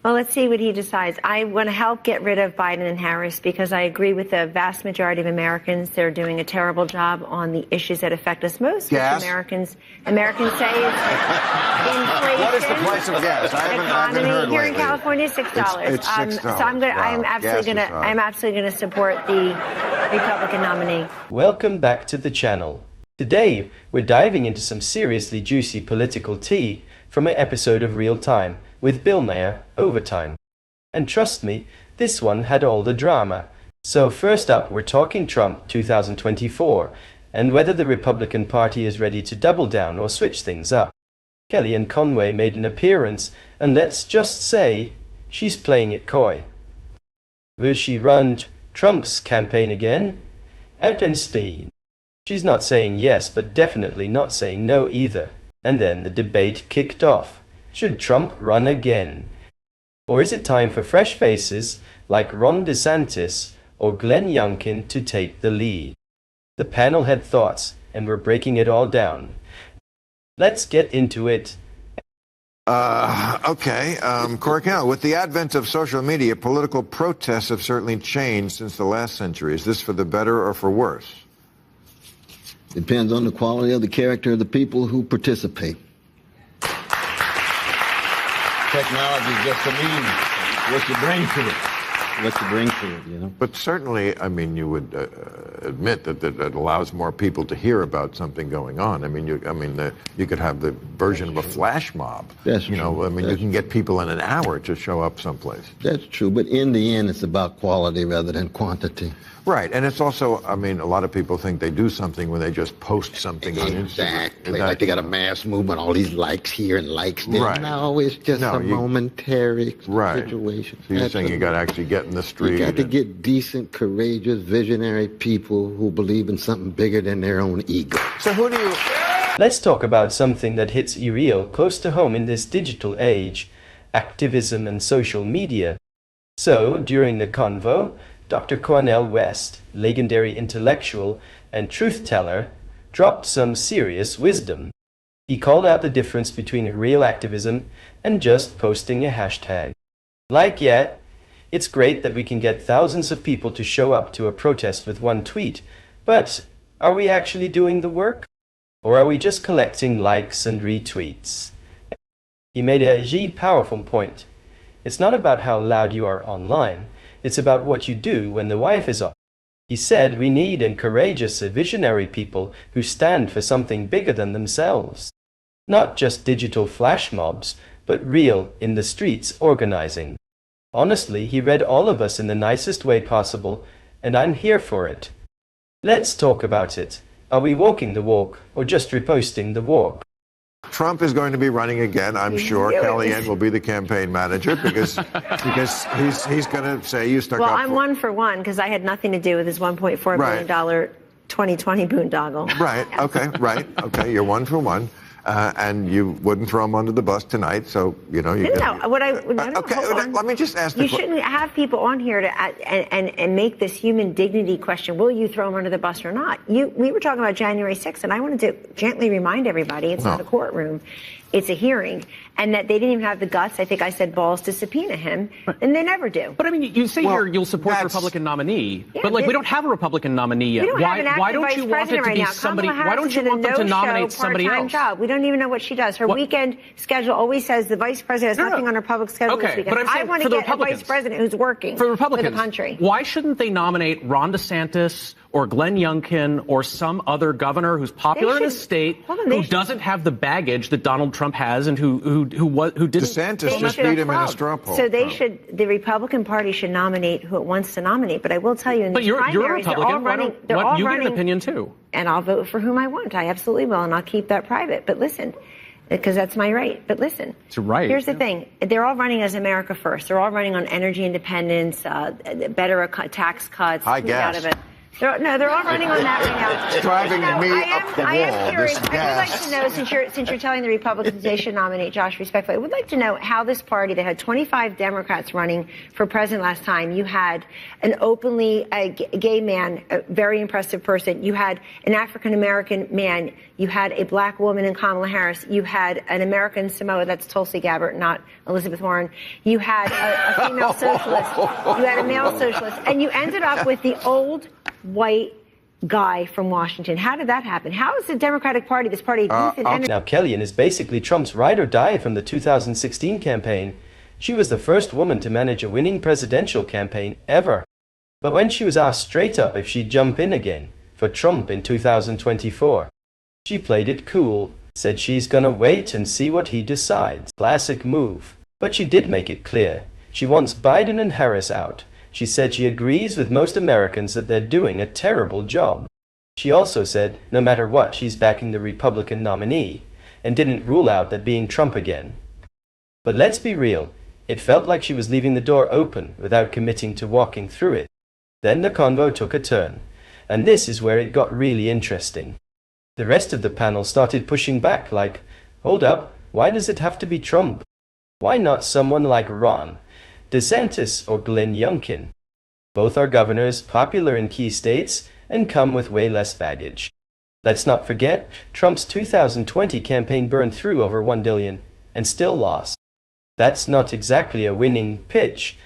Well, let's see what he decides. I want to help get rid of Biden and Harris because I agree with the vast majority of Americans. They're doing a terrible job on the issues that affect us most. Gas? Americans say it's inflation. What is the price of gas? I haven't heard here lately. in California, $6. It's $6. So I'm absolutely going to support the Republican nominee. Welcome back to the channel. Today, we're diving into some seriously juicy political tea from an episode of Real Time with Bill Maher, Overtime. And trust me, this one had all the drama. So first up, we're talking Trump 2024 and whether the Republican Party is ready to double down or switch things up. Kellyanne Conway made an appearance, and let's just say, she's playing it coy. Will she run Trump's campaign again? Out in Spain. She's not saying yes, but definitely not saying no either. And then the debate kicked off. Should Trump run again? Or is it time for fresh faces like Ron DeSantis or Glenn Youngkin to take the lead? The panel had thoughts, and we're breaking it all down. Let's get into it. Corey Canal, with the advent of social media, political protests have certainly changed since the last century. Is this for the better or for worse? Depends on the quality of the character of the people who participate. Technology is just a means. What you bring to it. What you bring to it, you know. But certainly, I mean, you would admit that it allows more people to hear about something going on. I mean, you could have the version of a flash mob. That's true. You know, I mean, you can get people in an hour to show up someplace. That's true, but in the end, it's about quality rather than quantity. Right, and it's also, I mean, a lot of people think they do something when they just post something on Instagram. Exactly. Like they got a mass movement, all these likes here and likes there. Right. No, it's just a momentary situation. So you're saying you got to actually get in the street. You got to get decent, courageous, visionary people who believe in something bigger than their own ego. So who do you... Let's talk about something that hits you real close to home in this digital age, activism and social media. So, during the convo, Dr. Cornel West, legendary intellectual and truth-teller, dropped some serious wisdom. He called out the difference between real activism and just posting a hashtag. It's great that we can get thousands of people to show up to a protest with one tweet, but are we actually doing the work? Or are we just collecting likes and retweets? He made a powerful point. It's not about how loud you are online. It's about what you do when the wife is off. He said we need courageous, visionary people who stand for something bigger than themselves. Not just digital flash mobs, but real, in the streets, organizing. Honestly, he read all of us in the nicest way possible, and I'm here for it. Let's talk about it. Are we walking the walk, or just reposting the walk? Trump is going to be running again, I'm sure. Kellyanne will be the campaign manager because he's going to say you stuck up. Well, I'm one for one because I had nothing to do with his $1.4 billion 2020 boondoggle. Right. Okay. You're one for one. And you wouldn't throw him under the bus tonight, so you know. Let me just ask. You shouldn't have people on here to and make this human dignity question. Will you throw him under the bus or not? We were talking about January 6th, and I wanted to gently remind everybody it's not a courtroom. It's a hearing, and that they didn't even have the guts, I think I said balls, to subpoena him, and they never do. But I mean, you say here you'll support the Republican nominee, but like we don't have a Republican nominee yet. Why don't you want it to be somebody? Why don't you want them to nominate somebody else? Job. We don't even know what she does. Her weekend schedule always says the vice president has nothing on her public schedule this weekend. But I want to get a vice president who's working for the country. Why shouldn't they nominate Ron DeSantis or Glenn Youngkin or some other governor who's popular in the state who doesn't have the baggage that Donald Trump has and who didn't? DeSantis just beat him in a straw poll. So the Republican Party should nominate who it wants to nominate. But I will tell you, in these primaries, you're a Republican. they're all you running. Get an opinion too. And I'll vote for whom I want. I absolutely will, and I'll keep that private. But listen, because that's my right. But listen, it's right. Here's the thing. They're all running as America first. They're all running on energy independence, better tax cuts. High gas. They're all running on that right now. It's driving me up the I am wall, curious. this I would like gas. to know, since you're telling the Republicans they should nominate Josh respectfully, I would like to know how this party that had 25 Democrats running for president last time, you had an openly gay man, a very impressive person. You had an African-American man. You had a black woman in Kamala Harris. You had an American Samoa, that's Tulsi Gabbard, not Elizabeth Warren. You had a female socialist. You had a male socialist. And you ended up with the old white guy from Washington. How did that happen? How is the Democratic Party, this party of youth and energy? Now, Kellyanne is basically Trump's ride or die from the 2016 campaign. She was the first woman to manage a winning presidential campaign ever. But when she was asked straight up if she'd jump in again for Trump in 2024, she played it cool, said she's gonna wait and see what he decides. Classic move. But she did make it clear. She wants Biden and Harris out. She said she agrees with most Americans that they're doing a terrible job. She also said, no matter what, she's backing the Republican nominee, and didn't rule out that being Trump again. But let's be real, it felt like she was leaving the door open without committing to walking through it. Then the convo took a turn, and this is where it got really interesting. The rest of the panel started pushing back like, hold up, why does it have to be Trump? Why not someone like Ron DeSantis or Glenn Youngkin? Both are governors, popular in key states, and come with way less baggage. Let's not forget, Trump's 2020 campaign burned through over $1 billion and still lost. That's not exactly a winning pitch.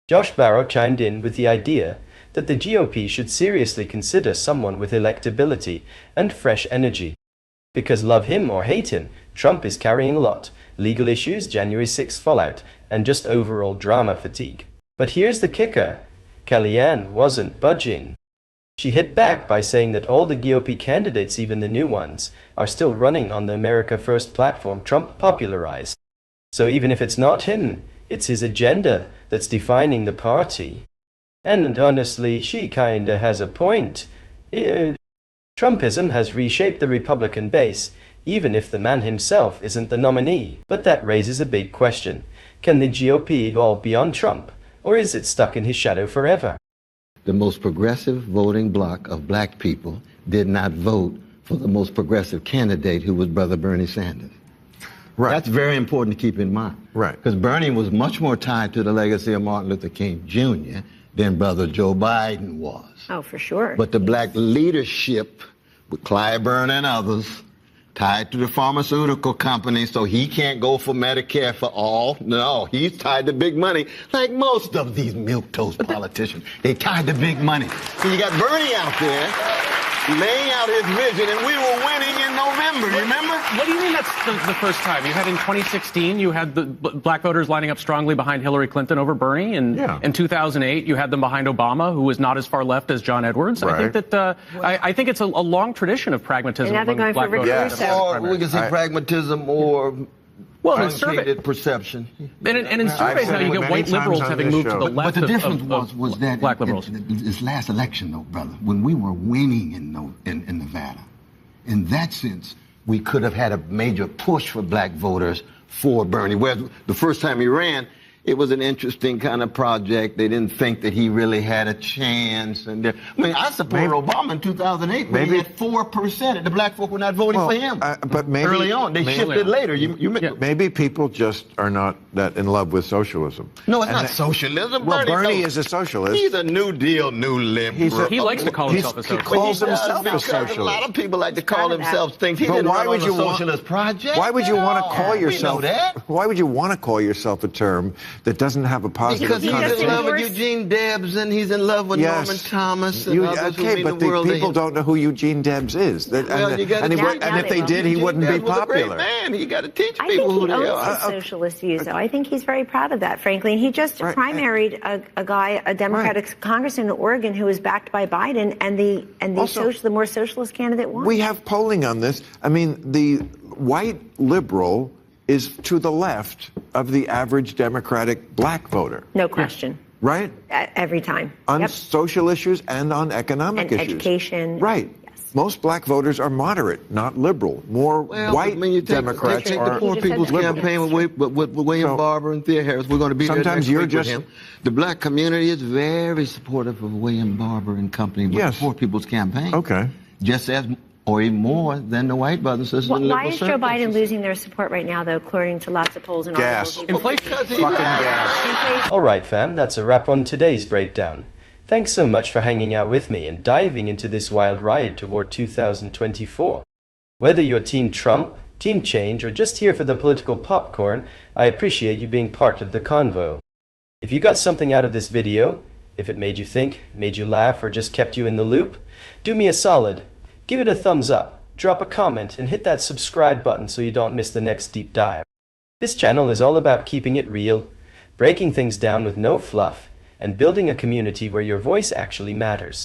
Josh Barro chimed in with the idea that the GOP should seriously consider someone with electability and fresh energy. Because love him or hate him, Trump is carrying a lot. Legal issues, January 6th fallout, and just overall drama fatigue. But here's the kicker. Kellyanne wasn't budging. She hit back by saying that all the GOP candidates, even the new ones, are still running on the America First platform Trump popularized. So even if it's not him, it's his agenda that's defining the party. And honestly, she kinda has a point. Trumpism has reshaped the Republican base, even if the man himself isn't the nominee. But that raises a big question. Can the GOP evolve beyond Trump, or is it stuck in his shadow forever? The most progressive voting bloc of black people did not vote for the most progressive candidate, who was Brother Bernie Sanders. Right. That's very important to keep in mind. Right. Because Bernie was much more tied to the legacy of Martin Luther King Jr. than Brother Joe Biden was. Oh, for sure. But the black leadership, with Clyburn and others, tied to the pharmaceutical company, so he can't go for Medicare for all. No, he's tied to big money, like most of these milquetoast politicians. They tied to big money. So you got Bernie out there laying out his vision, and we were winning in November, you remember? What do you mean that's the first time? You had in 2016, you had the black voters lining up strongly behind Hillary Clinton over Bernie, and in 2008, you had them behind Obama, who was not as far left as John Edwards. Right. I think that I think it's a long tradition of pragmatism. And now they're among going black for voters. Rick Russo. Or we can say pragmatism or Well, in survey, untainted perception. and in surveys now you get white liberals having moved to the left But the difference of was that black liberals. this last election, though, brother, when we were winning in Nevada, in that sense, we could have had a major push for black voters for Bernie. Whereas the first time he ran, it was an interesting kind of project. They didn't think that he really had a chance. And I supported Obama in 2008 when he had 4%, and the black folk were not voting for him. But maybe early on, they shifted later. Maybe people just are not that in love with socialism. No, it's not socialism. Well, Bernie is a socialist. He's a New Deal, New Liberal. He likes to call himself a He socialist. calls himself a socialist. A lot of people like to call themselves things. He didn't run on a socialist project. Why would you want to call yourself? We know that. Why would you want to call yourself a term that doesn't have a positive Because he's in connotation? love with Eugene Debs, and he's in love with Norman Thomas, and others who mean but the world to people him. don't know who Eugene Debs is. Well, you gotta And if they did, he wouldn't be Debs was a great popular. man. You got to teach I people think who he they owns are. his socialist views, though. I think he's very proud of that, frankly. And he just primaried a guy, a Democratic congressman in Oregon who was backed by Biden, and the more socialist candidate won. We have polling on this. I mean, the white liberal is to the left of the average Democratic black voter. No question. Right? Every time. On social issues and on economic And issues. education. Right. Yes. most black voters are moderate, not liberal. More white Democrats take are the Poor People's liberal. Campaign with William Barber and Thea Harris. We're going to be there Sometimes next you're week just with him. The black community is very supportive of William Barber and company with the Poor People's Campaign. Okay. Just as, or even more than the white brothers and sisters. Why is Joe Biden losing their support right now, though, according to lots of polls and Gas. articles? Inflation. Fucking gas. All right, fam, that's a wrap on today's breakdown. Thanks so much for hanging out with me and diving into this wild ride toward 2024. Whether you're Team Trump, Team Change, or just here for the political popcorn, I appreciate you being part of the convo. If you got something out of this video, if it made you think, made you laugh, or just kept you in the loop, do me a solid. Give it a thumbs up, drop a comment, and hit that subscribe button so you don't miss the next deep dive. This channel is all about keeping it real, breaking things down with no fluff, and building a community where your voice actually matters.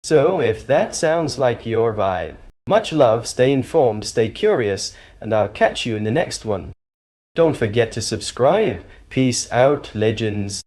So, if that sounds like your vibe, much love, stay informed, stay curious, and I'll catch you in the next one. Don't forget to subscribe. Peace out, legends.